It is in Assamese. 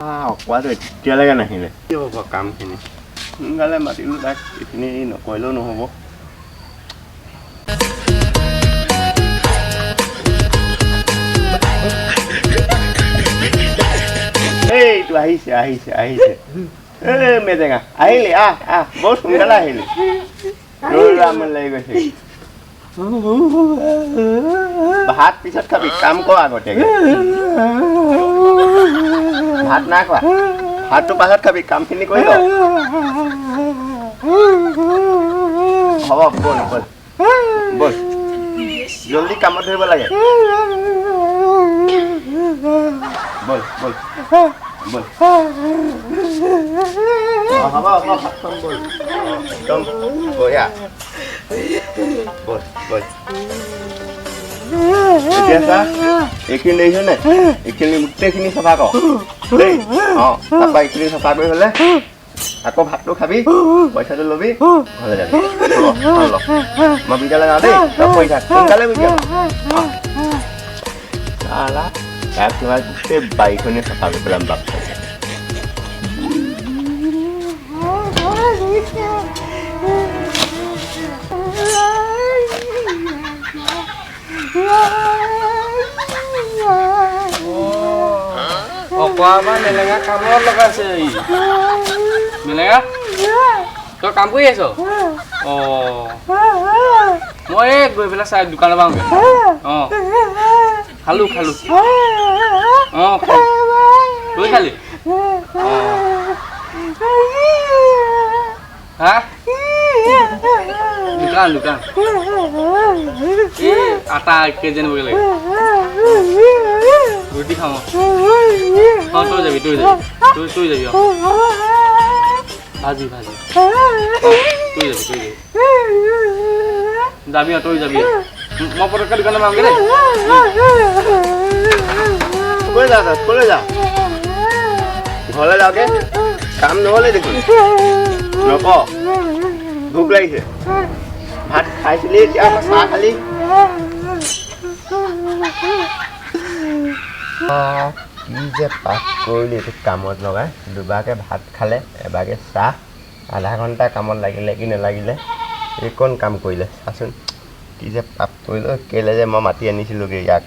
অকৱাটো এতিয়ালৈকে নাহিলে কি হ'ব কামখিনি সোনকালে মাতিলোঁ তাক এইখিনি নকৰিলেও নহ'ব এইটো আহিছে আহিছে আহিছে মেজেঙা আহিলি বহুত সোনকালে আহিলি আমনি লাগি গৈছে ভাত পিছত খাবি কাম কৰ আগতীয়াকৈ ভাত নাই খোৱা ভাতটো পাছত খাবি কামখিনি কৰি ল হ'ব বল বল বল জলদি কামত ধৰিব লাগে বল বল বল হ'ব হ'ব ভাত খাম বল একদম বঢ়িয়া বল বল এতিয়া চা এইখিনি দেখিছ নে এইখিনি গোটেইখিনি চাফা কৰ দেই তাৰপৰা এইখিনি চাফা কৰি হ'লে আকৌ ভাতটো খাবি পইচাটো ল'বি ঘৰলৈ যাবি মই বিদ্যালয় যাওঁ দেই তই পঢ়ি থাক সোনকালে বিদ্যালয় তাক তোমাৰ গোটেই বাৰীখনে চাফা কৰি পেলাম বাপ অকোৱা মেলেঙা কামত লগাইছে মেলেঙা তই কাম কৰি আছ মই গৈ পেলাই চাই দোকানৰ পৰা খালো খালো তই খালি হা দোকান দোকান এই আটা কেজি আনিব লাগে ৰুটি খাওঁ তই যাবি তই যাবি তই যাবি ভাজি ভাজি তই যাবি যাবি তই যাবি মই পটককৈ দোকানত মামগে দেই ক'লৈ যাওঁ ক'লৈ যাওঁ ঘৰলৈ যাওঁগে কাম নহ'লে দেখোন নক ভোক লাগিছে ভাত খাইছিলি এতিয়া চাহ খালি কি যে পাপ কৰিলি এইটো কামত লগাই দুবাৰকৈ ভাত খালে এবাৰকৈ চাহ আধা ঘণ্টা কামত লাগিলে কি নালাগিলে এইকণ কাম কৰিলে চাচোন কি যে পাপ কৰিলোঁ কেলৈ যে মই মাতি আনিছিলোঁগৈ ইয়াক